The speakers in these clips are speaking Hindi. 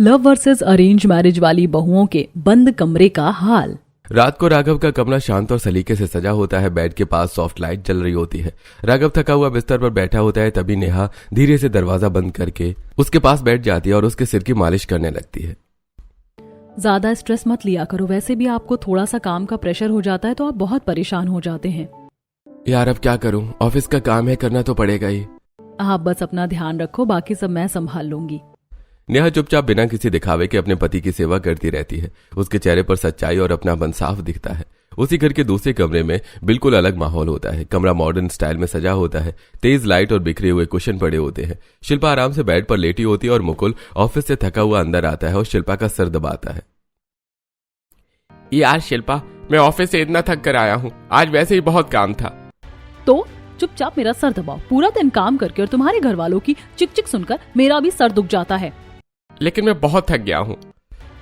लव वर्सेस अरेंज मैरिज वाली बहुओं के बंद कमरे का हाल। रात को राघव का कमरा शांत और सलीके से सजा होता है। बेड के पास सॉफ्ट लाइट जल रही होती है। राघव थका हुआ बिस्तर पर बैठा होता है। तभी नेहा धीरे से दरवाजा बंद करके उसके पास बैठ जाती है और उसके सिर की मालिश करने लगती है। ज्यादा स्ट्रेस मत लिया करो, वैसे भी आपको थोड़ा सा काम का प्रेशर हो जाता है तो आप बहुत परेशान हो जाते हैं। यार अब क्या करूं, ऑफिस का काम है, करना तो पड़ेगा ही। आप बस अपना ध्यान रखो, बाकी सब मैं संभाल लूंगी। नेहा चुपचाप बिना किसी दिखावे के अपने पति की सेवा करती रहती है। उसके चेहरे पर सच्चाई और अपनापन साफ दिखता है। उसी घर के दूसरे कमरे में बिल्कुल अलग माहौल होता है। कमरा मॉडर्न स्टाइल में सजा होता है। तेज लाइट और बिखरे हुए कुशन पड़े होते हैं। शिल्पा आराम से बेड पर लेटी होती है और मुकुल ऑफिस से थका हुआ अंदर आता है और शिल्पा का सर दबाता है। यार शिल्पा, मैं ऑफिस से इतना थक कर आया हूँ, आज वैसे ही बहुत काम था। तो चुपचाप मेरा सर दबाओ। पूरा दिन काम करके और तुम्हारे घर वालों की चिक चिक सुनकर मेरा भी सर दुख जाता है। लेकिन मैं बहुत थक गया हूँ।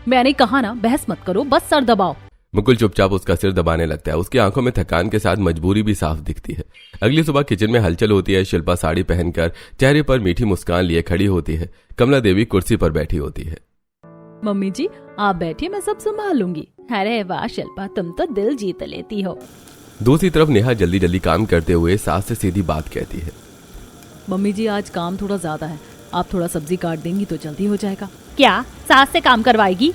मैंने कहा ना, बहस मत करो, बस सर दबाओ। मुकुल चुपचाप उसका सिर दबाने लगता है। उसकी आंखों में थकान के साथ मजबूरी भी साफ दिखती है। अगली सुबह किचन में हलचल होती है। शिल्पा साड़ी पहनकर चेहरे पर मीठी मुस्कान लिए खड़ी होती है। कमला देवी कुर्सी पर बैठी होती है। मम्मी जी आप बैठिए, मैं सब संभाल लूंगी। अरे वाह शिल्पा, तुम तो दिल जीत लेती हो। दूसरी तरफ नेहा जल्दी जल्दी काम करते हुए सास से सीधी बात कहती है। मम्मी जी आज काम थोड़ा ज्यादा है, आप थोड़ा सब्जी काट देंगी तो जल्दी हो जाएगा। क्या सास से काम करवाएगी?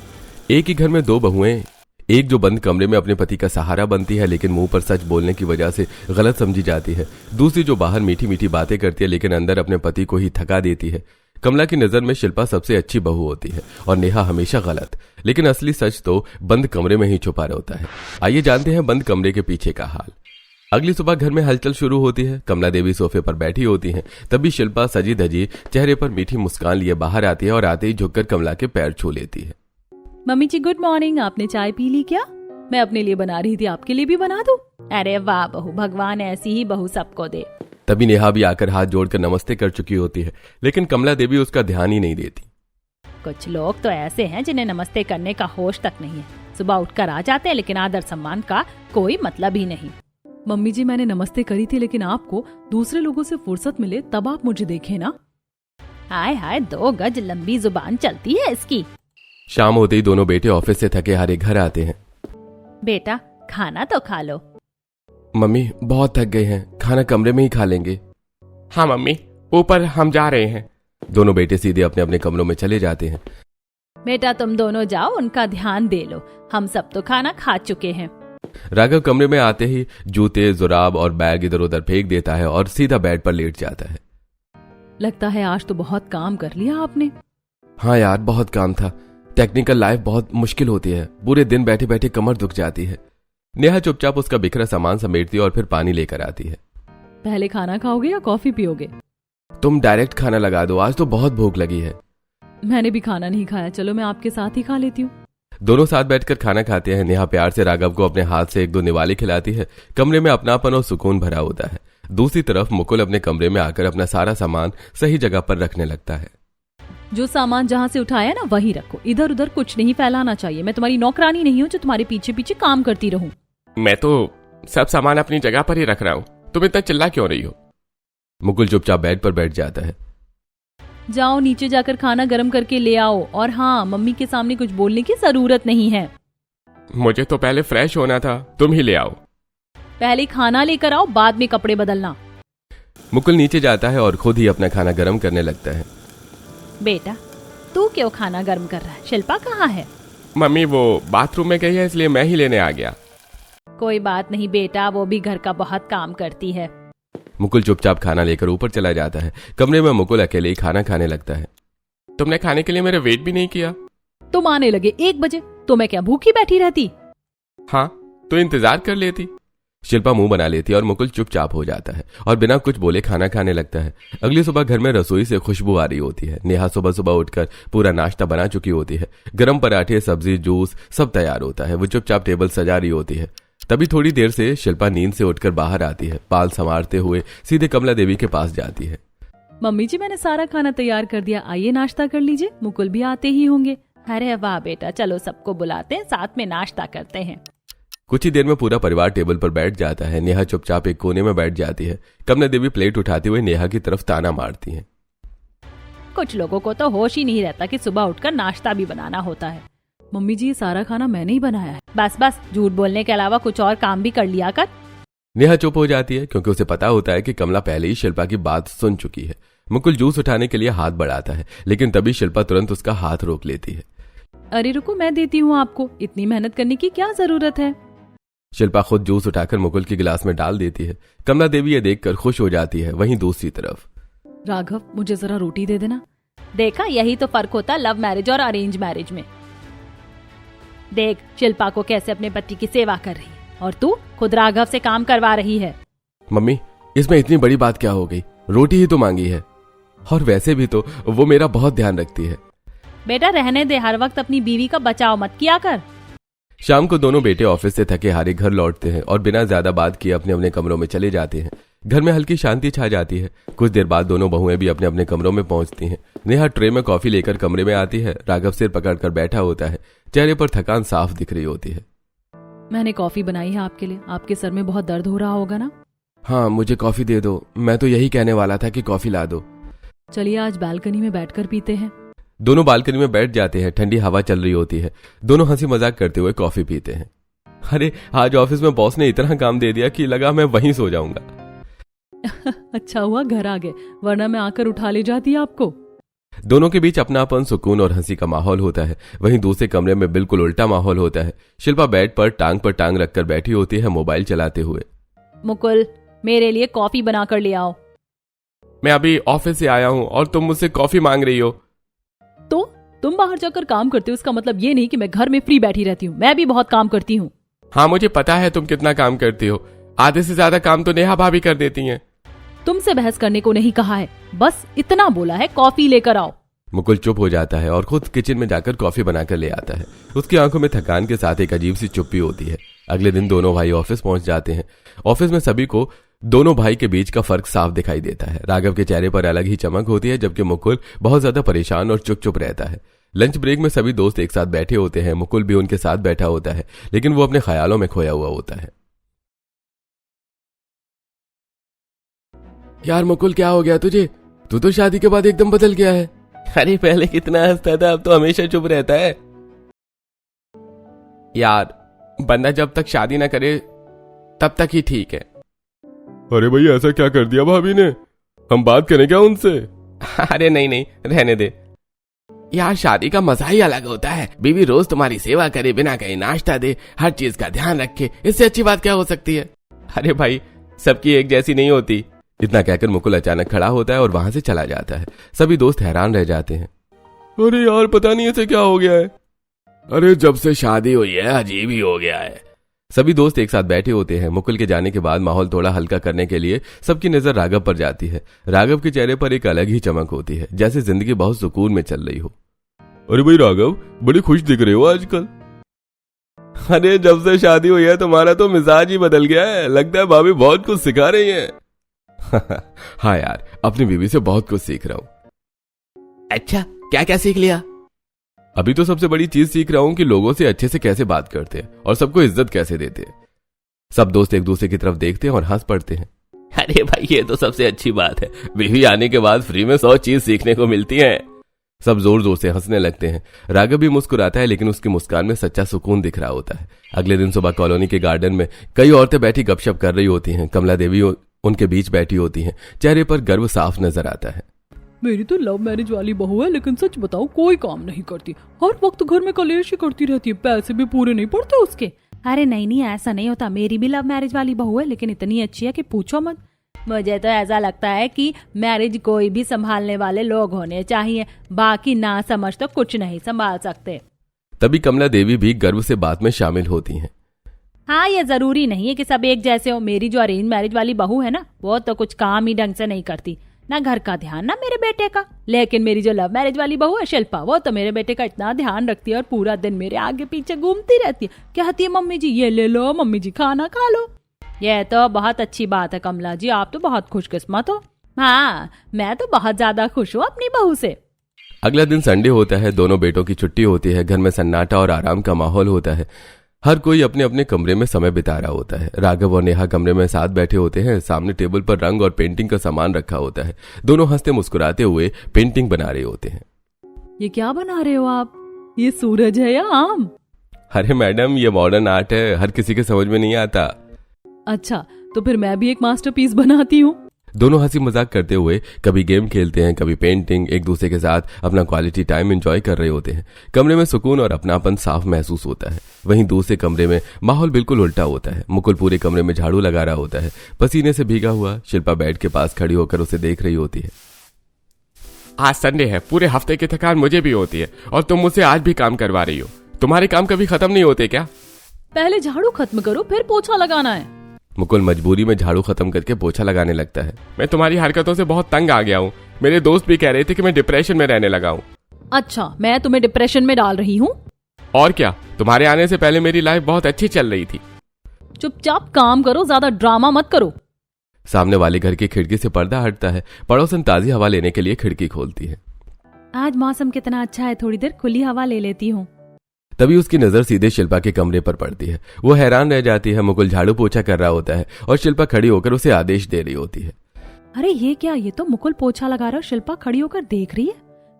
एक ही घर में दो बहुएं, एक जो बंद कमरे में अपने पति का सहारा बनती है लेकिन मुंह पर सच बोलने की वजह से गलत समझी जाती है। दूसरी जो बाहर मीठी मीठी बातें करती है लेकिन अंदर अपने पति को ही थका देती है। कमला की नजर में शिल्पा सबसे अच्छी बहू होती है और नेहा हमेशा गलत। लेकिन असली सच तो बंद कमरे में ही छुपा रहता है। आइए जानते हैं बंद कमरे के पीछे का हाल। अगली सुबह घर में हलचल शुरू होती है। कमला देवी सोफे पर बैठी होती हैं। तभी शिल्पा सजी धजी चेहरे पर मीठी मुस्कान लिए बाहर आती है और आते ही झुककर कमला के पैर छू लेती है। मम्मी जी गुड मॉर्निंग, आपने चाय पी ली क्या? मैं अपने लिए बना रही थी, आपके लिए भी बना दूं? अरे वाह बहू, भगवान ऐसी ही बहू सबको दे। तभी नेहा भी आकर हाथ जोड़कर नमस्ते कर चुकी होती है लेकिन कमला देवी उसका ध्यान ही नहीं देती। कुछ लोग तो ऐसे हैं जिन्हें नमस्ते करने का होश तक नहीं है। सुबह उठकर आ जाते हैं लेकिन आदर सम्मान का कोई मतलब ही नहीं। मम्मी जी मैंने नमस्ते करी थी, लेकिन आपको दूसरे लोगों से फुर्सत मिले तब आप मुझे देखें ना। हाय हाय, 2 गज लंबी जुबान चलती है इसकी। शाम होते ही दोनों बेटे ऑफिस से थके हारे घर आते हैं। बेटा खाना तो खा लो। मम्मी बहुत थक गए हैं, खाना कमरे में ही खा लेंगे। हाँ मम्मी, ऊपर हम जा रहे हैं। दोनों बेटे सीधे अपने अपने कमरों में चले जाते हैं। बेटा तुम दोनों जाओ, उनका ध्यान दे लो, हम सब तो खाना खा चुके हैं। राघव कमरे में आते ही जूते जुराब और बैग इधर उधर फेंक देता है और सीधा बेड पर लेट जाता है। लगता है आज तो बहुत काम कर लिया आपने। हाँ यार बहुत काम था। टेक्निकल लाइफ बहुत मुश्किल होती है, पूरे दिन बैठे बैठे कमर दुख जाती है। नेहा चुपचाप उसका बिखरा सामान समेटती है और फिर पानी लेकर आती है। पहले खाना खाओगे या कॉफी पियोगे? तुम डायरेक्ट खाना लगा दो, आज तो बहुत भूख लगी है। मैंने भी खाना नहीं खाया, चलो मैं आपके साथ ही खा लेती हूँ। दोनों साथ बैठकर खाना खाते हैं। नेहा प्यार से राघव को अपने हाथ से 1-2 निवाले खिलाती है। कमरे में अपनापन और सुकून भरा होता है। दूसरी तरफ मुकुल अपने कमरे में आकर अपना सारा सामान सही जगह पर रखने लगता है। जो सामान जहाँ से उठाया ना वहीं रखो, इधर उधर कुछ नहीं फैलाना चाहिए। मैं तुम्हारी नौकरानी नहीं हूँ जो तुम्हारे पीछे पीछे काम करती रहूं। मैं तो सब सामान अपनी जगह पर ही रख रहा हूँ, तुम इतना चिल्ला क्यों रही हो? मुकुल चुपचाप बेड पर बैठ जाता है। जाओ नीचे जाकर खाना गर्म करके ले आओ, और हाँ मम्मी के सामने कुछ बोलने की जरूरत नहीं है। मुझे तो पहले फ्रेश होना था, तुम ही ले आओ। पहले खाना लेकर आओ, बाद में कपड़े बदलना। मुकुल नीचे जाता है और खुद ही अपना खाना गर्म करने लगता है। बेटा तू क्यों खाना गर्म कर रहा है? शिल्पा कहाँ है? मम्मी वो बाथरूम में गई है, इसलिए मैं ही लेने आ गया। कोई बात नहीं बेटा, वो भी घर का बहुत काम करती है। मुकुल चुपचाप खाना लेकर ऊपर चला जाता है। कमरे में मुकुल अकेले ही खाना खाने लगता है। तुमने खाने के लिए मेरा वेट भी नहीं किया। तुम आने लगे 1 बजे, तो मैं क्या भूखी बैठी रहती? हाँ तो इंतजार कर लेती। शिल्पा मुंह बना लेती है और मुकुल चुपचाप हो जाता है और बिना कुछ बोले खाना खाने लगता है। अगली सुबह घर में रसोई से खुशबू आ रही होती है। नेहा सुबह सुबह उठकर पूरा नाश्ता बना चुकी होती है। गरम पराठे, सब्जी, जूस सब तैयार होता है। वो चुपचाप टेबल सजा रही होती है। तभी थोड़ी देर से शिल्पा नींद से उठकर बाहर आती है। बाल संवारते हुए सीधे कमला देवी के पास जाती है। मम्मी जी मैंने सारा खाना तैयार कर दिया, आइए नाश्ता कर लीजिए, मुकुल भी आते ही होंगे। अरे वाह बेटा, चलो सबको बुलाते हैं, साथ में नाश्ता करते हैं। कुछ ही देर में पूरा परिवार टेबल पर बैठ जाता है। नेहा चुपचाप एक कोने में बैठ जाती है। कमला देवी प्लेट उठाते हुए नेहा की तरफ ताना मारती है। कुछ लोगों को तो होश ही नहीं रहता कि सुबह उठकर नाश्ता भी बनाना होता है। मम्मी जी, ये सारा खाना मैंने ही बनाया है। बस बस, झूठ बोलने के अलावा कुछ और काम भी कर लिया कर। नेहा चुप हो जाती है क्योंकि उसे पता होता है कि कमला पहले ही शिल्पा की बात सुन चुकी है। मुकुल जूस उठाने के लिए हाथ बढ़ाता है, लेकिन तभी शिल्पा तुरंत उसका हाथ रोक लेती है। अरे रुको, मैं देती हूँ आपको, इतनी मेहनत करने की क्या जरूरत है। शिल्पा खुद जूस उठाकर मुकुल के गिलास में डाल देती है। कमला देवी ये देखकर खुश हो जाती है। वहीं दूसरी तरफ राघव, मुझे जरा रोटी दे देना। देखा, यही तो फर्क होता लव मैरिज और अरेंज मैरिज में। देख शिल्पा को कैसे अपने पति की सेवा कर रही है और तू खुद राघव से काम करवा रही है। मम्मी, इसमें इतनी बड़ी बात क्या हो गई? रोटी ही तो मांगी है, और वैसे भी तो वो मेरा बहुत ध्यान रखती है। बेटा रहने दे, हर वक्त अपनी बीवी का बचाव मत किया कर। शाम को दोनों बेटे ऑफिस से थके हारे घर लौटते हैं और बिना ज्यादा बात किए अपने अपने कमरों में चले जाते हैं। घर में हल्की शांति छा जाती है। कुछ देर बाद दोनों बहुएं भी अपने अपने कमरों में पहुंचती हैं। नेहा ट्रे में कॉफी लेकर कमरे में आती है। राघव सिर पकड़कर बैठा होता है, चेहरे पर थकान साफ दिख रही होती है। मैंने कॉफी बनाई है आपके लिए। आपके सर में बहुत दर्द हो रहा होगा ना? हाँ, मुझे कॉफी दे दो। मैं तो यही कहने वाला था कि कॉफी ला दो। चलिए आज बालकनी में बैठकर पीते हैं। दोनों बालकनी में बैठ जाते हैं। ठंडी हवा चल रही होती है। दोनों हंसी मजाक करते हुए कॉफी पीते हैं। अरे आज ऑफिस में बॉस ने इतना काम दे दिया कि लगा मैं वहीं सो जाऊंगा। अच्छा हुआ घर आ गए, वरना मैं आकर उठा ले जाती आपको। दोनों के बीच अपनापन, सुकून और हंसी का माहौल होता है। वहीं दूसरे कमरे में बिल्कुल उल्टा माहौल होता है। शिल्पा बेड पर टांग रखकर बैठी होती है, मोबाइल चलाते हुए। मुकुल, मेरे लिए कॉफी बना कर ले आओ। मैं अभी ऑफिस से आया हूँ और तुम मुझसे कॉफी मांग रही हो। तो तुम बाहर जाकर काम करते हो, इसका मतलब ये नहीं कि मैं घर में फ्री बैठी रहती हूँ। मैं भी बहुत काम करती हूँ। हाँ, मुझे पता है तुम कितना काम करती हो। आधे से ज्यादा काम तो नेहा भाभी कर देती हैं। तुमसे बहस करने को नहीं कहा है, बस इतना बोला है, कॉफी लेकर आओ। मुकुल चुप हो जाता है और खुद किचन में जाकर कॉफी बनाकर ले आता है। उसकी आंखों में थकान के साथ एक अजीब सी चुप्पी होती है। अगले दिन दोनों भाई ऑफिस पहुंच जाते हैं। ऑफिस में सभी को दोनों भाई के बीच का फर्क साफ दिखाई देता है। राघव के चेहरे पर अलग ही चमक होती है, जबकि मुकुल बहुत ज्यादा परेशान और चुप रहता है। लंच ब्रेक में सभी दोस्त एक साथ बैठे होते हैं। मुकुल भी उनके साथ बैठा होता है, लेकिन वो अपने ख्यालों में खोया हुआ होता है। यार मुकुल, क्या हो गया तुझे? तू तो शादी के बाद एकदम बदल गया है। अरे पहले कितना हंसता था, अब तो हमेशा चुप रहता है। यार, बंदा जब तक शादी ना करे तब तक ही ठीक है। अरे भाई, ऐसा क्या कर दिया भाभी ने? हम बात करें क्या उनसे? अरे नहीं, रहने दे यार। शादी का मजा ही अलग होता है। बीवी रोज तुम्हारी सेवा करे, बिना कहीं नाश्ता दे, हर चीज का ध्यान रखे। इससे अच्छी बात क्या हो सकती है? अरे भाई, सबकी एक जैसी नहीं होती। इतना कहकर मुकुल अचानक खड़ा होता है और वहां से चला जाता है। सभी दोस्त हैरान रह जाते हैं। अरे यार, पता नहीं इसे क्या हो गया है। अरे जब से शादी हुई है अजीब ही हो गया है। सभी दोस्त एक साथ बैठे होते हैं। मुकुल के जाने के बाद माहौल थोड़ा हल्का करने के लिए सबकी नजर राघव पर जाती है। राघव के चेहरे पर एक अलग ही चमक होती है, जैसे जिंदगी बहुत सुकून में चल रही हो। अरे भाई राघव, बड़ी खुश दिख रहे हो आजकल। अरे जब से शादी हुई है तुम्हारा तो मिजाज ही बदल गया है। लगता है भाभी बहुत कुछ सिखा रही है। हाँ यार, अपनी बीवी से बहुत कुछ सीख रहा हूँ। अच्छा, क्या क्या सीख लिया? अभी तो सबसे बड़ी चीज सीख रहा हूँ कि लोगों से अच्छे से कैसे बात करते हैं और सबको इज्जत कैसे देते हैं। सब दोस्त एक दूसरे की तरफ देखते हैं और हंस पड़ते हैं। अरे भाई, ये तो सबसे अच्छी बात है। बीवी आने के बाद फ्री में 100 चीज सीखने को मिलती है। सब जोर जोर से हंसने लगते हैं। राघव भी मुस्कुराता है, लेकिन उसकी मुस्कान में सच्चा सुकून दिख रहा होता है। अगले दिन सुबह कॉलोनी के गार्डन में कई औरतें बैठी गपशप कर रही होती हैं। कमला देवी उनके बीच बैठी होती हैं। चेहरे पर गर्व साफ नजर आता है। मेरी तो लव मैरिज वाली बहू है, लेकिन सच बताओ कोई काम नहीं करती। हर वक्त घर में कलेश ही करती रहती है। पैसे भी पूरे नहीं पड़ते उसके। अरे नहीं, ऐसा नहीं होता। मेरी भी लव मैरिज वाली बहू है, लेकिन इतनी अच्छी है कि पूछो मत। मुझे तो ऐसा लगता है कि मैरिज कोई भी संभालने वाले लोग होने चाहिए, बाकी ना समझ तो कुछ नहीं संभाल सकते। तभी कमला देवी भी गर्व से बात में शामिल होती हैं। हाँ, ये जरूरी नहीं है कि सब एक जैसे हो। मेरी जो अरेंज मैरिज वाली बहू है ना, वो तो कुछ काम ही ढंग से नहीं करती, ना घर का ध्यान ना मेरे बेटे का। लेकिन मेरी जो लव मैरिज वाली बहू है शिल्पा, वो तो मेरे बेटे का इतना ध्यान रखती है और पूरा दिन मेरे आगे पीछे घूमती रहती है। कहती है मम्मी जी ये ले लो, मम्मी जी खाना खा लो। ये तो बहुत अच्छी बात है कमला जी, आप तो बहुत खुशकिस्मत हो। हाँ, मैं तो बहुत ज्यादा खुश हूँ अपनी बहू से। अगला दिन संडे होता है। दोनों बेटों की छुट्टी होती है। घर में सन्नाटा और आराम का माहौल होता है। हर कोई अपने अपने कमरे में समय बिता रहा होता है। राघव और नेहा कमरे में साथ बैठे होते हैं। सामने टेबल पर रंग और पेंटिंग का सामान रखा होता है। दोनों हंसते मुस्कुराते हुए पेंटिंग बना रहे होते हैं। ये क्या बना रहे हो आप? ये सूरज है या आम? अरे मैडम, ये मॉडर्न आर्ट है, हर किसी के समझ में नहीं आता। अच्छा, तो फिर मैं भी एक मास्टरपीस बनाती हूँ। दोनों हंसी मजाक करते हुए कभी गेम खेलते हैं, कभी पेंटिंग, एक दूसरे के साथ अपना क्वालिटी टाइम एंजॉय कर रहे होते हैं। कमरे में सुकून और अपनापन साफ महसूस होता है। वहीं दूसरे कमरे में माहौल बिल्कुल उल्टा होता है। मुकुल पूरे कमरे में झाड़ू लगा रहा होता है, पसीने से भीगा हुआ। शिल्पा बेड के पास खड़ी होकर उसे देख रही होती है। आज संडे है, पूरे हफ्ते की थकान मुझे भी होती है और तुम मुझसे आज भी काम करवा रही हो। तुम्हारे काम कभी खत्म नहीं होते क्या? पहले झाड़ू खत्म करो, फिर पोछा लगाना है। मुकुल मजबूरी में झाड़ू खत्म करके पोछा लगाने लगता है। मैं तुम्हारी हरकतों से बहुत तंग आ गया हूँ। मेरे दोस्त भी कह रहे थे कि मैं डिप्रेशन में रहने लगा हूँ। अच्छा, मैं तुम्हें डिप्रेशन में डाल रही हूँ? और क्या, तुम्हारे आने से पहले मेरी लाइफ बहुत अच्छी चल रही थी। चुपचाप काम करो, ज्यादा ड्रामा मत करो। सामने वाले घर की खिड़की से पर्दा हटता है। पड़ोसन ताजी हवा लेने के लिए खिड़की खोलती है। आज मौसम कितना अच्छा है, थोड़ी देर खुली हवा ले लेती हूँ। तभी उसकी नजर सीधे शिल्पा के कमरे पर पड़ती है। वो हैरान रह जाती है। मुकुल झाड़ू पोछा कर रहा होता है और शिल्पा खड़ी होकर उसे आदेश दे रही होती है। अरे ये क्या, ये तो मुकुल पोछा लगा रहा, शिल्पा खड़ी होकर देख रही है।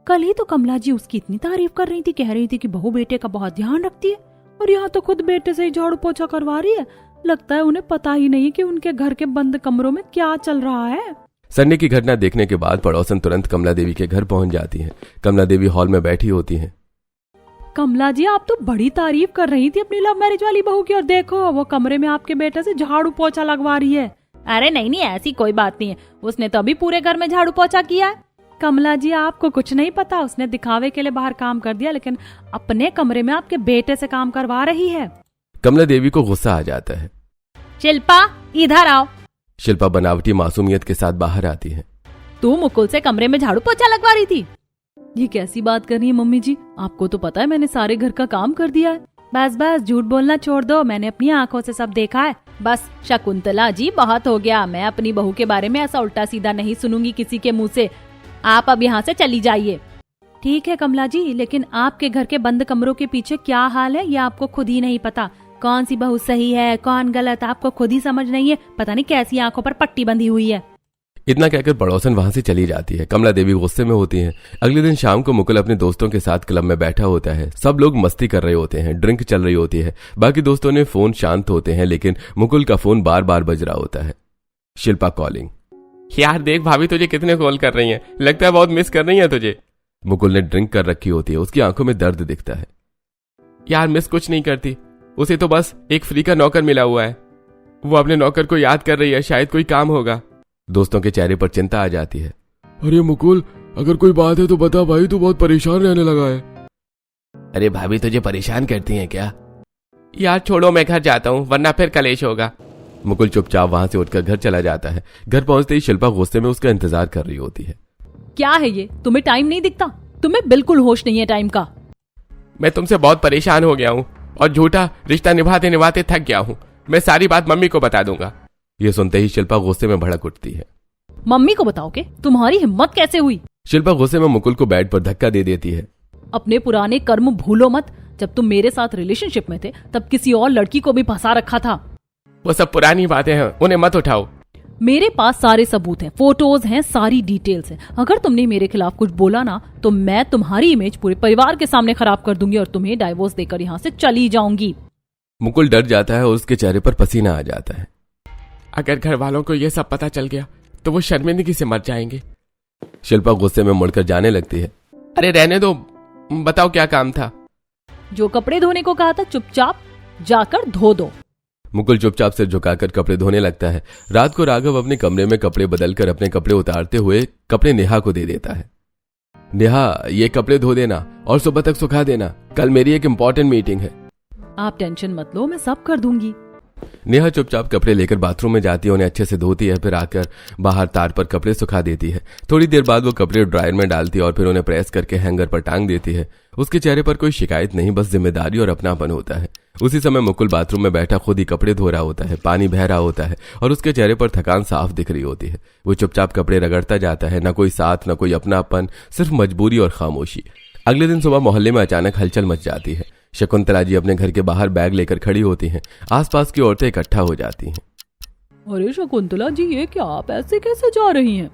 कल ही तो कमला जी उसकी इतनी तारीफ कर रही थी, कह रही थी कि बहू बेटे का बहुत ध्यान रखती है, और यहाँ तो खुद बेटे से ही झाड़ू पोछा करवा रही है। लगता है उन्हें पता ही नहीं कि उनके घर के बंद कमरों में क्या चल रहा है। संडे की घटना देखने के बाद पड़ोसन तुरंत कमला देवी के घर पहुंच जाती है। कमला देवी हॉल में बैठी होती हैं। कमला जी, आप तो बड़ी तारीफ कर रही थी अपनी लव मैरिज वाली बहू की, और देखो वो कमरे में आपके बेटे से झाड़ू पोछा लगवा रही है। अरे नहीं नहीं, ऐसी कोई बात नहीं है, उसने तो अभी पूरे घर में झाड़ू पोछा किया है। कमला जी, आपको कुछ नहीं पता, उसने दिखावे के लिए बाहर काम कर दिया, लेकिन अपने कमरे में आपके बेटे से काम करवा रही है। कमला देवी को गुस्सा आ जाता है। शिल्पा, इधर आओ। शिल्पा बनावटी मासूमियत के साथ बाहर आती है। तू मुकुल से कमरे में झाड़ू पोछा लगवा रही थी? ये कैसी बात कर रही है मम्मी जी? आपको तो पता है मैंने सारे घर का काम कर दिया है। बस बस झूठ बोलना छोड़ दो, मैंने अपनी आंखों से सब देखा है। बस शकुंतला जी, बहुत हो गया। मैं अपनी बहू के बारे में ऐसा उल्टा सीधा नहीं सुनूंगी किसी के मुंह से। आप अब यहाँ से चली जाइए। ठीक है कमला जी, लेकिन आपके घर के बंद कमरों के पीछे क्या हाल है ये आपको खुद ही नहीं पता। कौन सी बहू सही है कौन गलत, आपको खुद ही समझ नहीं है। पता नहीं कैसी आंखों पर पट्टी बंधी हुई है। इतना कहकर पड़ोसन वहां से चली जाती है। कमला देवी गुस्से में होती हैं। अगले दिन शाम को मुकुल अपने दोस्तों के साथ क्लब में बैठा होता है। सब लोग मस्ती कर रहे होते हैं, ड्रिंक चल रही होती है। बाकी दोस्तों ने फोन शांत होते हैं, लेकिन मुकुल का फोन बार बार बज रहा होता है। शिल्पा कॉलिंग। यार देख, भाभी तुझे कितने कॉल कर रही हैं, लगता है बहुत मिस कर रही हैं तुझे। मुकुल ने ड्रिंक कर रखी होती है, उसकी आंखों में दर्द दिखता है। यार मिस कुछ नहीं करती, उसे तो बस एक फ्री का नौकर मिला हुआ है। वो अपने नौकर को याद कर रही है, शायद कोई काम होगा। दोस्तों के चेहरे पर चिंता आ जाती है। अरे मुकुल, अगर कोई बात है तो बता भाई, तू बहुत परेशान रहने लगा है। अरे भाभी तुझे परेशान करती हैं क्या? यार छोड़ो, मैं घर जाता हूँ वरना फिर कलेश होगा। मुकुल चुपचाप वहां से उठकर घर चला जाता है। घर पहुंचते ही शिल्पा गुस्से में उसका इंतजार कर रही होती है। क्या है ये, तुम्हें टाइम नहीं दिखता? तुम्हें बिल्कुल होश नहीं है टाइम का। मैं तुमसे बहुत परेशान हो गया हूँ और झूठा रिश्ता निभाते निभाते थक गया हूँ। मैं सारी बात मम्मी को बता दूंगा। ये सुनते ही शिल्पा गुस्से में भड़क उठती है। मम्मी को बताओगे? तुम्हारी हिम्मत कैसे हुई? शिल्पा गुस्से में मुकुल को बेड पर धक्का दे देती है। अपने पुराने कर्म भूलो मत। जब तुम मेरे साथ रिलेशनशिप में थे तब किसी और लड़की को भी फंसा रखा था। वो सब पुरानी बातें हैं, उन्हें मत उठाओ। मेरे पास सारे सबूत हैं, फोटोज हैं, सारी डिटेल्स हैं। अगर तुमने मेरे खिलाफ कुछ बोला ना तो मैं तुम्हारी इमेज पूरे परिवार के सामने खराब कर दूंगी और तुम्हें डाइवोर्स देकर यहाँ से चली जाऊंगी। मुकुल डर जाता है और उसके चेहरे पर पसीना आ जाता है। अगर घर वालों को यह सब पता चल गया तो वो शर्मिंदगी से मर जाएंगे। शिल्पा गुस्से में मुड़कर जाने लगती है। अरे रहने दो, बताओ क्या काम था? जो कपड़े धोने को कहा था चुपचाप जाकर धो दो। मुकुल चुपचाप सिर झुकाकर कपड़े धोने लगता है। रात को राघव अपने कमरे में कपड़े बदलकर अपने कपड़े उतारते हुए कपड़े नेहा को दे देता है। नेहा, ये कपड़े धो देना और सुबह तक सुखा देना, कल मेरी एक इम्पोर्टेंट मीटिंग है। आप टेंशन मत लो, मैं सब कर दूंगी। नेहा चुपचाप कपड़े लेकर बाथरूम में जाती है, उन्हें अच्छे से धोती है, फिर आकर बाहर तार पर कपड़े सुखा देती है। थोड़ी देर बाद वो कपड़े ड्रायर में डालती है और फिर उन्हें प्रेस करके हैंगर पर टांग देती है। उसके चेहरे पर कोई शिकायत नहीं, बस जिम्मेदारी और अपनापन होता है। उसी समय मुकुल बाथरूम में बैठा खुद ही कपड़े धो रहा होता है। पानी बह रहा होता है और उसके चेहरे पर थकान साफ दिख रही होती है। वो चुपचाप कपड़े रगड़ता जाता है, न कोई साथ न कोई अपनापन, सिर्फ मजबूरी और खामोशी। अगले दिन सुबह मोहल्ले में अचानक हलचल मच जाती है। शकुंतला जी अपने घर के बाहर बैग लेकर खड़ी होती हैं। आसपास की औरतें इकट्ठा हो जाती हैं। अरे शकुंतला जी, ये क्या, आप ऐसे कैसे जा रही हैं?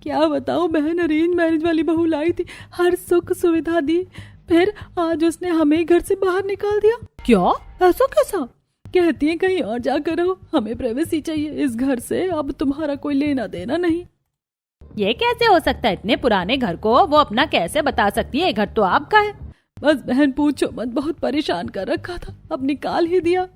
क्या बताऊं बहन, अरेंज मैरिज वाली बहू लाई थी, हर सुख सुविधा दी, फिर आज उसने हमें घर से बाहर निकाल दिया। क्या, ऐसा कैसा? कहती है कहीं और जाकर रहो, हमें प्राइवेसी चाहिए, इस घर से अब तुम्हारा कोई लेना देना नहीं। ये कैसे हो सकता है? इतने पुराने घर को वो अपना कैसे बता सकती है? घर तो आपका है। बस बहन पूछो मत, बहुत परेशान कर रखा था, अब निकाल ही दिया।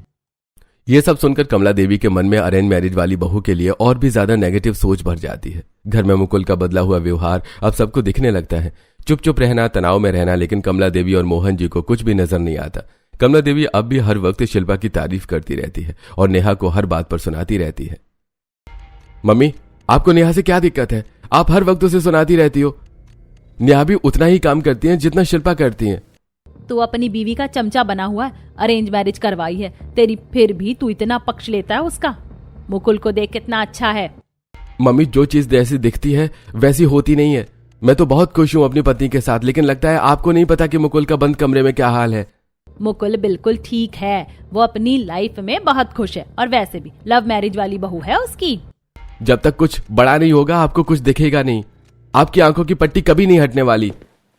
ये सब सुनकर कमला देवी के मन में अरेंज मैरिज वाली बहू के लिए और भी ज्यादा नेगेटिव सोच भर जाती है। घर में मुकुल का बदला हुआ व्यवहार अब सबको दिखने लगता है। चुप चुप रहना, तनाव में रहना, लेकिन कमला देवी और मोहन जी को कुछ भी नजर नहीं आता। कमला देवी अब भी हर वक्त शिल्पा की तारीफ करती रहती है और नेहा को हर बात पर सुनाती रहती है। मम्मी, आपको नेहा से क्या दिक्कत है? आप हर वक्त उसे सुनाती रहती हो। नेहा भी उतना ही काम करती है जितना शिल्पा करती है। तू अपनी बीवी का चमचा बना हुआ है, अरेंज मैरिज करवाई है तेरी, फिर भी तू इतना पक्ष लेता है उसका। मुकुल को देख कितना अच्छा है। मम्मी, जो चीज जैसी दिखती है वैसी होती नहीं है। मैं तो बहुत खुश हूँ अपनी पत्नी के साथ, लेकिन लगता है आपको नहीं पता कि मुकुल का बंद कमरे में क्या हाल है। मुकुल बिल्कुल ठीक है, वो अपनी लाइफ में बहुत खुश है, और वैसे भी लव मैरिज वाली बहू है उसकी। जब तक कुछ बड़ा नहीं होगा आपको कुछ दिखेगा नहीं, आपकी आंखों की पट्टी कभी नहीं हटने वाली।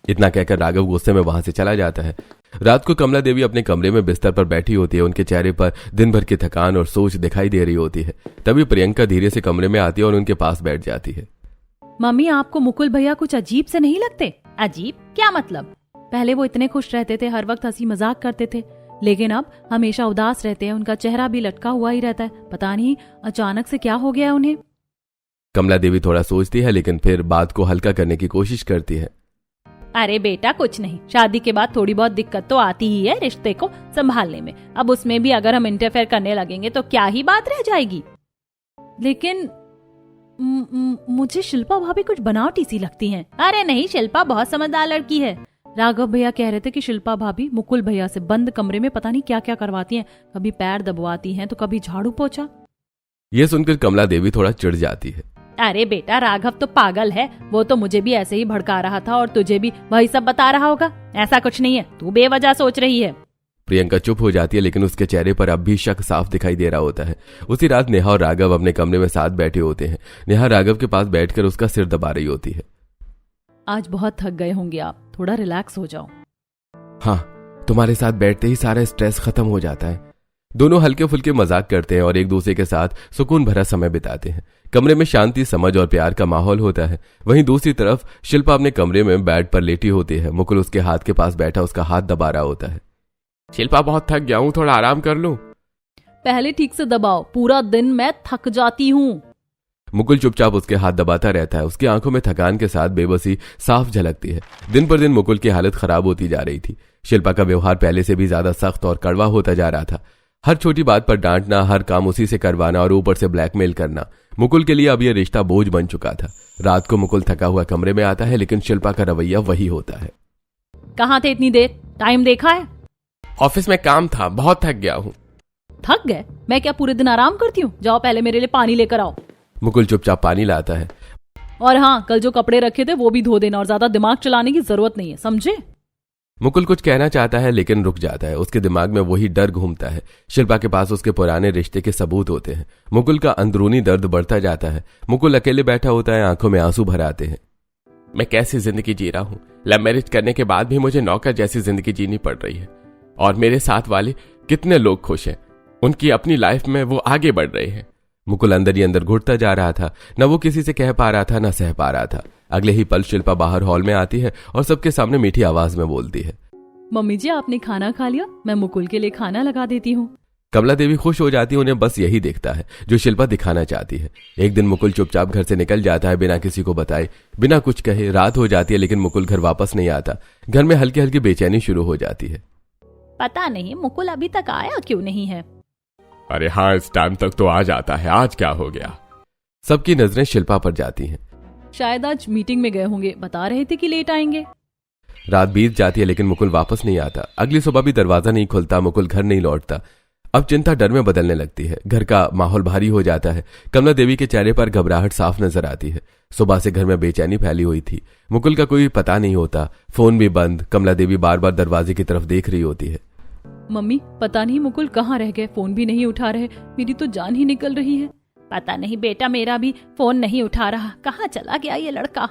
इतना कहकर राघव गुस्से में वहां से चला जाता है। रात को कमला देवी अपने कमरे में बिस्तर पर बैठी होती है। उनके चेहरे पर दिन भर की थकान और सोच दिखाई दे रही होती है। तभी प्रियंका धीरे से कमरे में आती है और उनके पास बैठ जाती है। मम्मी, आपको मुकुल भैया कुछ अजीब से नहीं लगते? अजीब क्या मतलब? पहले वो इतने खुश रहते थे, हर वक्त हंसी मजाक करते थे, लेकिन अब हमेशा उदास रहते हैं। उनका चेहरा भी लटका हुआ ही रहता है। पता नहीं अचानक से क्या हो गया है उन्हें। कमला देवी थोड़ा सोचती है, लेकिन फिर बात को हल्का करने की कोशिश करती है। अरे बेटा, कुछ नहीं, शादी के बाद थोड़ी बहुत दिक्कत तो आती ही है रिश्ते को संभालने में। अब उसमें भी अगर हम इंटरफेयर करने लगेंगे तो क्या ही बात रह जाएगी। लेकिन मुझे शिल्पा भाभी कुछ बनावटी सी लगती हैं। अरे नहीं, शिल्पा बहुत समझदार लड़की है। राघव भैया कह रहे थे कि शिल्पा भाभी मुकुल भैया से बंद कमरे में पता नहीं क्या क्या करवाती हैं, कभी पैर दबवाती हैं तो कभी झाड़ू पोछा। ये सुनकर कमला देवी थोड़ा चिढ़ जाती है। अरे बेटा, राघव तो पागल है, वो तो मुझे भी ऐसे ही भड़का रहा था और तुझे भी वही सब बता रहा होगा। ऐसा कुछ नहीं है, तू बेवजह सोच रही है। प्रियंका चुप हो जाती है, लेकिन उसके चेहरे पर अब भी शक साफ दिखाई दे रहा होता है। उसी रात नेहा और राघव अपने कमरे में साथ बैठे होते हैं। नेहा राघव के पास बैठकर उसका सिर दबा रही होती है। आज बहुत थक गए होंगे आप, थोड़ा रिलैक्स हो जाओ। हाँ, तुम्हारे साथ बैठते ही सारा स्ट्रेस खत्म हो जाता है। दोनों हल्के फुल्के मजाक करते हैं और एक दूसरे के साथ सुकून भरा समय बिताते हैं। कमरे में शांति, समझ और प्यार का माहौल होता है। वहीं दूसरी तरफ शिल्पा अपने कमरे में बेड पर लेटी होती है। मुकुल उसके हाथ के पास बैठा उसका हाथ दबा रहा होता है। शिल्पा, बहुत थक गया हूँ, थोड़ा आराम कर लूं। पहले ठीक से दबाओ, पूरा दिन मैं थक जाती हूँ। मुकुल चुपचाप उसके हाथ दबाता रहता है। उसकी आंखों में थकान के साथ बेबसी साफ झलकती है। दिन पर दिन मुकुल की हालत खराब होती जा रही थी। शिल्पा का व्यवहार पहले से भी ज्यादा सख्त और कड़वा होता जा रहा था। हर छोटी बात पर डांटना, हर काम उसी से करवाना और ऊपर से ब्लैकमेल करना। मुकुल के लिए अब यह रिश्ता बोझ बन चुका था। रात को मुकुल थका हुआ कमरे में आता है, लेकिन शिल्पा का रवैया वही होता है। कहाँ थे इतनी देर? टाइम देखा है? ऑफिस में काम था, बहुत थक गया हूँ। थक गए? मैं क्या पूरे दिन आराम करती हूँ? जाओ पहले मेरे लिए पानी लेकर आओ। मुकुल चुपचाप पानी लाता है। और हाँ, कल जो कपड़े रखे थे वो भी धो देना, और ज्यादा दिमाग चलाने की जरूरत नहीं है, समझे? मुकुल कुछ कहना चाहता है, लेकिन रुक जाता है। उसके दिमाग में वही डर घूमता है। शिल्पा के पास उसके पुराने रिश्ते के सबूत होते हैं। मुकुल का अंदरूनी दर्द बढ़ता जाता है। मुकुल अकेले बैठा होता है, आंखों में आंसू भर आते हैं। मैं कैसी जिंदगी जी रहा हूँ। लव मैरिज करने के बाद भी मुझे नौकर जैसी जिंदगी जीनी पड़ रही है, और मेरे साथ वाले कितने लोग खुश हैं, उनकी अपनी लाइफ में वो आगे बढ़ रहे हैं। मुकुल अंदर ही अंदर घुटता जा रहा था। न वो किसी से कह पा रहा था, न सह पा रहा था। अगले ही पल शिल्पा बाहर हॉल में आती है और सबके सामने मीठी आवाज में बोलती है, मम्मी जी, आपने खाना खा लिया? मैं मुकुल के लिए खाना लगा देती हूँ। कमला देवी खुश हो जाती है। उन्हें बस यही दिखता है जो शिल्पा दिखाना चाहती है। एक दिन मुकुल चुपचाप घर से निकल जाता है, बिना किसी को बताए, बिना कुछ कहे। रात हो जाती है, लेकिन मुकुल घर वापस नहीं आता। घर में हल्की हल्की बेचैनी शुरू हो जाती है। पता नहीं मुकुल अभी तक आया क्यों नहीं है। अरे हाँ, इस टाइम तक तो आ जाता है, आज क्या हो गया? सबकी नजरें शिल्पा पर जाती हैं। शायद आज मीटिंग में गए होंगे, बता रहे थे कि लेट आएंगे। रात बीत जाती है, लेकिन मुकुल वापस नहीं आता। अगली सुबह भी दरवाजा नहीं खुलता, मुकुल घर नहीं लौटता। अब चिंता डर में बदलने लगती है। घर का माहौल भारी हो जाता है। कमला देवी के चेहरे पर घबराहट साफ नजर आती है। सुबह से घर में बेचैनी फैली हुई थी। मुकुल का कोई पता नहीं होता, फोन भी बंद। कमला देवी बार बार दरवाजे की तरफ देख रही होती है। मम्मी पता नहीं मुकुल कहाँ रह गए, फोन भी नहीं उठा रहे, मेरी तो जान ही निकल रही है। पता नहीं बेटा, मेरा भी फोन नहीं उठा रहा, कहाँ चला गया ये लड़का।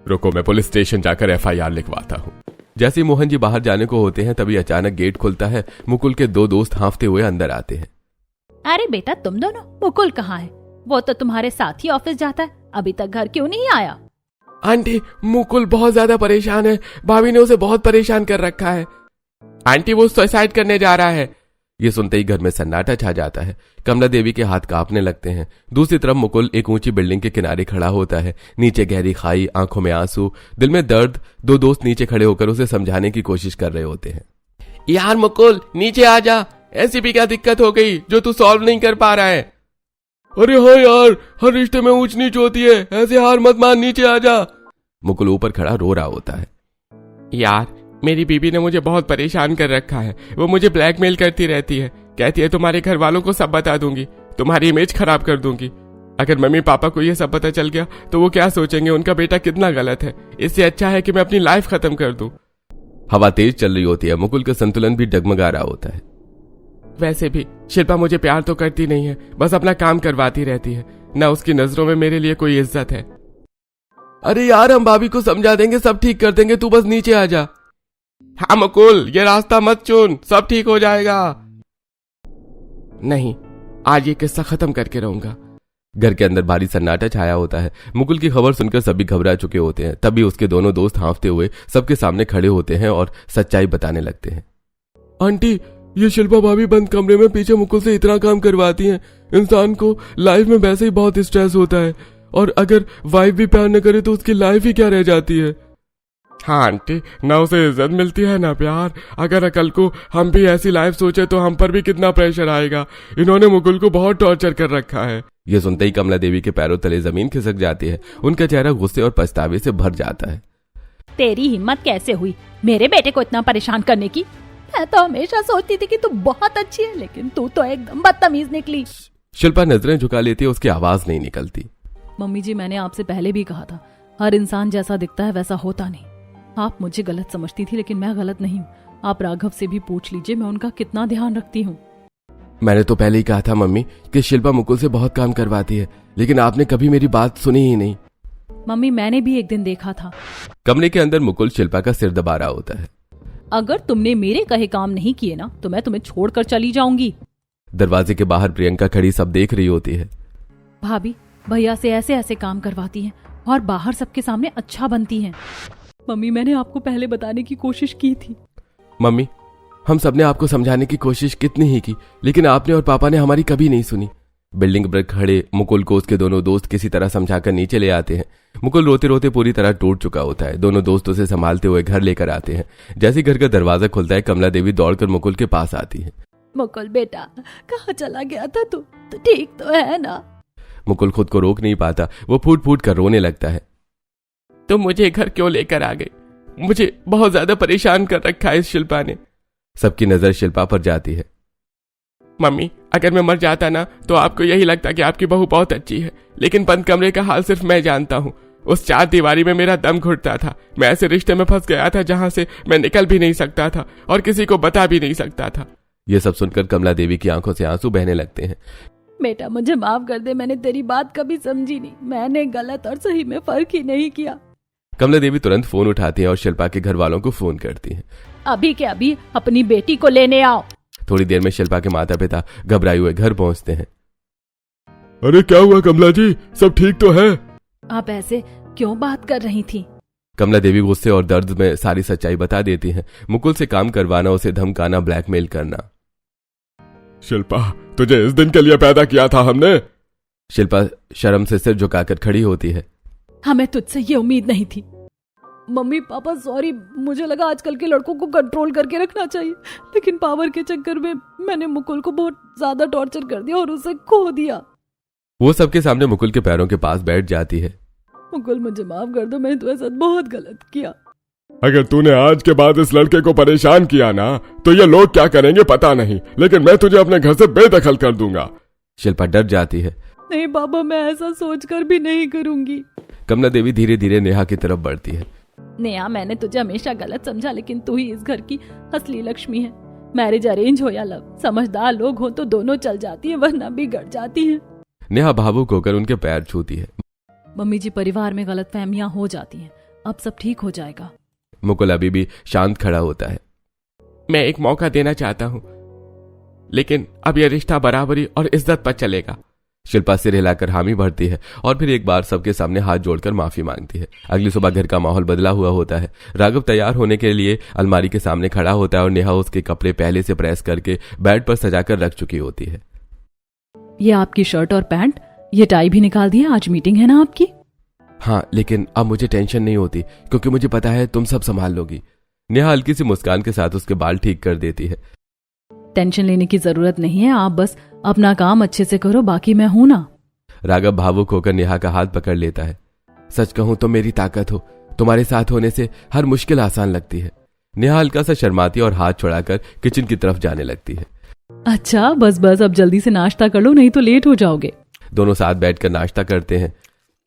रुको, मैं पुलिस स्टेशन जाकर FIR लिखवाता हूँ। जैसे ही मोहन जी बाहर जाने को होते हैं तभी अचानक गेट खुलता है। मुकुल के 2 दोस्त हांफते हुए अंदर आते हैं। अरे बेटा तुम दोनों, मुकुल कहाँ है? वो तो तुम्हारे साथ ही ऑफिस जाता है, अभी तक घर क्यों नहीं आया? आंटी, मुकुल बहुत ज्यादा परेशान है, भाभी ने उसे बहुत परेशान कर रखा है। आंटी, वो सुसाइड करने जा रहा है। ये सुनते ही घर में सन्नाटा छा जाता है। कमला देवी के हाथ कांपने लगते हैं। दूसरी तरफ मुकुल एक ऊंची बिल्डिंग के किनारे खड़ा होता है। नीचे गहरी खाई, आंखों में आंसू, दिल में दर्द। 2 दोस्त नीचे खड़े होकर उसे समझाने की कोशिश कर रहे होते हैं। यार मुकुल, नीचे आ जा, ऐसी भी क्या दिक्कत हो गई जो तू सॉल्व नहीं कर पा रहा है? अरे हाँ यार, हर रिश्ते में ऊंच नीच होती है, ऐसे हार मत मान, नीचे आ जा। मुकुल ऊपर खड़ा रो रहा होता है। यार, मेरी बीबी ने मुझे बहुत परेशान कर रखा है। वो मुझे ब्लैकमेल करती रहती है, कहती है तुम्हारे घर वालों को सब बता दूंगी, तुम्हारी इमेज खराब कर दूंगी। अगर मम्मी पापा को ये सब पता चल गया तो वो क्या सोचेंगे, उनका बेटा कितना गलत है। इससे अच्छा है कि मैं अपनी लाइफ खत्म कर दूं। हवा तेज चल रही होती है। मुकुल का संतुलन भी डगमगा रहा होता है। वैसे भी शिल्पा मुझे प्यार तो करती नहीं है, बस अपना काम करवाती रहती है। ना उसकी नजरों में मेरे लिए कोई इज्जत है। अरे यार, हम भाभी को समझा देंगे, सब ठीक कर देंगे, तू बस नीचे आ जा। हाँ मुकुल, ये रास्ता मत चुन, सब ठीक हो जाएगा। नहीं, आज ये किस्सा खत्म करके रहूंगा। घर के अंदर भारी सन्नाटा छाया होता है। मुकुल की खबर सुनकर सभी घबरा चुके होते हैं। तभी उसके दोनों दोस्त हांफते हुए सबके सामने खड़े होते हैं और सच्चाई बताने लगते हैं। आंटी, ये शिल्पा भाभी बंद कमरे में पीछे मुकुल से इतना काम करवाती हैं। इंसान को लाइफ में वैसे ही बहुत स्ट्रेस होता है, और अगर वाइफ भी प्यार न करे तो उसकी लाइफ ही क्या रह जाती है। हाँ आंटी, ना उसे इज्जत मिलती है ना प्यार। अगर कल को हम भी ऐसी लाइफ सोचे तो हम पर भी कितना प्रेशर आएगा। इन्होंने मुकुल को बहुत टॉर्चर कर रखा है। ये सुनते ही कमला देवी के पैरों तले जमीन खिसक जाती है। उनका चेहरा गुस्से और पछतावे से भर जाता है। तेरी हिम्मत कैसे हुई मेरे बेटे को इतना परेशान करने की? मैं तो हमेशा सोचती थी कि तू बहुत अच्छी है, लेकिन तू तो एकदम बदतमीज निकली। शिल्पा नजरें झुका लेती है, उसकी आवाज नहीं निकलती। मम्मी जी, मैंने आपसे पहले भी कहा था, हर इंसान जैसा दिखता है वैसा होता नहीं। आप मुझे गलत समझती थी, लेकिन मैं गलत नहीं हूँ। आप राघव से भी पूछ लीजिए, मैं उनका कितना ध्यान रखती हूँ। मैंने तो पहले ही कहा था मम्मी कि शिल्पा मुकुल से बहुत काम करवाती है, लेकिन आपने कभी मेरी बात सुनी ही नहीं। मम्मी, मैंने भी एक दिन देखा था। कमरे के अंदर मुकुल शिल्पा का सिर दबा रहा होता है। अगर तुमने मेरे कहे काम नहीं किए ना तो मैं तुम्हें छोड़कर चली जाऊंगी। दरवाजे के बाहर प्रियंका खड़ी सब देख रही होती है। भाभी भैया से ऐसे ऐसे काम करवाती हैं और बाहर सबके सामने अच्छा बनती हैं। मम्मी, मैंने आपको पहले बताने की कोशिश की थी। मम्मी, हम सबने आपको समझाने की कोशिश कितनी ही की, लेकिन आपने और पापा ने हमारी कभी नहीं सुनी। बिल्डिंग पर खड़े मुकुल को उसके दोनों दोस्त किसी तरह समझाकर नीचे ले आते हैं। मुकुल रोते रोते पूरी तरह टूट चुका होता है। दोनों दोस्त उसे संभालते हुए घर लेकर आते हैं। जैसे घर का दरवाजा खुलता है, कमला देवी दौड़कर मुकुल के पास आती है। मुकुल बेटा, कहाँ चला गया था तू? तो ठीक तो है ना? मुकुल खुद को रोक नहीं पाता, वो फूट फूट कर रोने लगता है। तुम मुझे घर क्यों लेकर आ गए? मुझे बहुत ज्यादा परेशान कर रखा है इस शिल्पा ने। सबकी नजर शिल्पा पर जाती है। मम्मी, अगर मैं मर जाता ना तो आपको यही लगता कि आपकी बहू बहुत अच्छी है, लेकिन बंद कमरे का हाल सिर्फ मैं जानता हूँ। उस 4 दीवारी में मेरा दम घुटता था। मैं ऐसे रिश्ते में फंस गया था जहां से मैं निकल भी नहीं सकता था और किसी को बता भी नहीं सकता था। ये सब सुनकर कमला देवी की आंखों से आंसू बहने लगते हैं। बेटा मुझे माफ कर दे, मैंने तेरी बात कभी समझी नहीं। मैंने गलत और सही में फर्क ही नहीं किया। कमला देवी तुरंत फोन उठाती है और शिल्पा के घर वालों को फोन करती है। अभी के अभी अपनी बेटी को लेने आओ। थोड़ी देर में शिल्पा के माता पिता घबराए हुए घर पहुंचते हैं। अरे क्या हुआ कमला जी, सब ठीक तो है? आप ऐसे क्यों बात कर रही थी? कमला देवी गुस्से और दर्द में सारी सच्चाई बता देती हैं। मुकुल से काम करवाना, उसे धमकाना, ब्लैकमेल करना। शिल्पा, तुझे इस दिन के लिए पैदा किया था हमने। शिल्पा शर्म से सिर झुकाकर खड़ी होती है। हमें तुझसे ये उम्मीद नहीं थी। मम्मी पापा सॉरी, मुझे लगा आजकल के लड़कों को कंट्रोल करके रखना चाहिए, लेकिन पावर के चक्कर में मैंने मुकुल को बहुत ज्यादा टॉर्चर कर दिया और उसे खो दिया। वो सबके सामने मुकुल के पैरों के पास बैठ जाती है। मुकुल, मुझे माफ कर दो, मैंने तुम्हारे साथ बहुत गलत किया। अगर तूने आज के बाद इस लड़के को परेशान किया ना तो ये लोग क्या करेंगे पता नहीं, लेकिन मैं तुझे अपने घर से बेदखल कर दूंगा। शिल्पा डर जाती है। नहीं पापा, मैं ऐसा सोचकर भी नहीं करूंगी। कमला देवी धीरे धीरे नेहा की तरफ बढ़ती है। नेहा, मैंने तुझे हमेशा गलत समझा, लेकिन तू ही इस घर की असली लक्ष्मी है। मैरिज अरेंज हो या लव, समझदार लोग हो तो दोनों चल जाती है, वरना बिगड़ जाती है। नेहा भावुक होकर उनके पैर छूती है। मम्मी जी, परिवार में गलतफहमियां हो जाती हैं, अब सब ठीक हो जाएगा। मुकुल अभी भी शांत खड़ा होता है। मैं एक मौका देना चाहता हूं, लेकिन अब यह रिश्ता बराबरी और इज्जत पर चलेगा। शिल्पा सिर हिलाकर हामी भरती है और फिर एक बार सबके सामने हाथ जोड़कर माफी मांगती है। अगली सुबह घर का माहौल बदला हुआ होता है। राघव तैयार होने के लिए अलमारी के सामने खड़ा होता है और नेहा उसके कपड़े पहले से प्रेस करके बेड पर सजाकर रख चुकी होती है। ये आपकी शर्ट और पैंट, ये टाई भी निकाल दिया, आज मीटिंग है ना आपकी? हाँ, लेकिन अब मुझे टेंशन नहीं होती क्योंकि मुझे पता है तुम सब संभाल लोगी। नेहा हल्की सी मुस्कान के साथ उसके बाल ठीक कर देती है। टेंशन लेने की जरूरत नहीं है, आप बस अपना काम अच्छे से करो, बाकी मैं हूं ना। राघव भावुक होकर नेहा का हाथ पकड़ लेता है। सच कहूं तो मेरी ताकत हो, तुम्हारे साथ होने से हर मुश्किल आसान लगती है। नेहा हल्का सा शर्माती और हाथ छुड़ाकर किचन की तरफ जाने लगती है। अच्छा, बस बस अब जल्दी से नाश्ता कर लो, नहीं तो लेट हो जाओगे। दोनों साथ बैठकर नाश्ता करते हैं।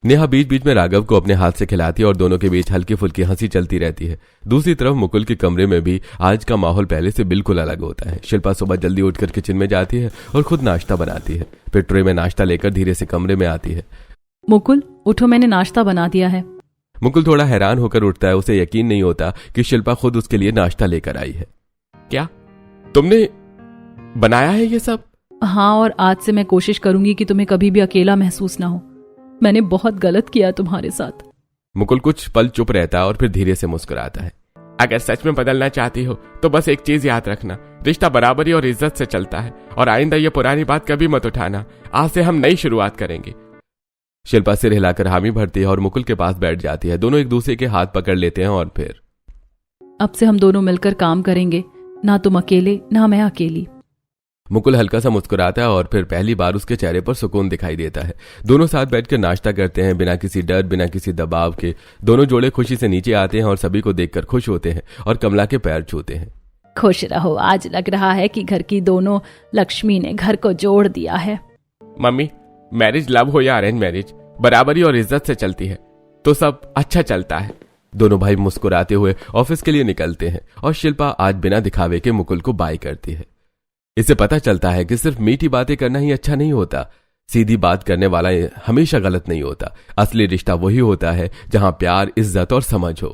नेहा बीच बीच में राघव को अपने हाथ से खिलाती है और दोनों के बीच हल्की फुल्की हंसी चलती रहती है। दूसरी तरफ मुकुल के कमरे में भी आज का माहौल पहले से बिल्कुल अलग होता है। शिल्पा सुबह जल्दी उठकर किचन में जाती है और खुद नाश्ता बनाती है। फिर ट्रे में नाश्ता लेकर धीरे से कमरे में आती है। मुकुल उठो, मैंने नाश्ता बना दिया है। मुकुल थोड़ा हैरान होकर उठता है। उसे यकीन नहीं होता कि शिल्पा खुद उसके लिए नाश्ता लेकर आई है। क्या तुमने बनाया है ये सब? हाँ, और आज से मैं कोशिश करूंगी कि तुम्हें कभी भी अकेला महसूस ना हो। मैंने बहुत गलत किया तुम्हारे साथ। मुकुल कुछ पल चुप रहता है और फिर धीरे से मुस्कुराता है। अगर सच में बदलना चाहती हो तो बस एक चीज याद रखना, रिश्ता बराबरी और इज्जत से चलता है, और आइंदा ये पुरानी बात कभी मत उठाना। आज से हम नई शुरुआत करेंगे। शिल्पा सिर हिलाकर हामी भरती है और मुकुल के पास बैठ जाती है। दोनों एक दूसरे के हाथ पकड़ लेते हैं और फिर अब से हम दोनों मिलकर काम करेंगे, ना तुम अकेले ना मैं अकेली। मुकुल हल्का सा मुस्कुराता है और फिर पहली बार उसके चेहरे पर सुकून दिखाई देता है। दोनों साथ बैठकर नाश्ता करते हैं, बिना किसी डर बिना किसी दबाव के। दोनों जोड़े खुशी से नीचे आते हैं और सभी को देखकर खुश होते हैं और कमला के पैर छूते हैं। खुश रहो, आज लग रहा है कि घर की दोनों लक्ष्मी ने घर को जोड़ दिया है। मम्मी, मैरिज लव हो या अरेंज मैरिज, बराबरी और इज्जत से चलती है तो सब अच्छा चलता है। दोनों भाई मुस्कुराते हुए ऑफिस के लिए निकलते हैं और शिल्पा आज बिना दिखावे के मुकुल को बाय करती है। इसे पता चलता है कि सिर्फ मीठी बातें करना ही अच्छा नहीं होता। सीधी बात करने वाला हमेशा गलत नहीं होता। असली रिश्ता वही होता है जहां प्यार, इज्जत और समझ हो।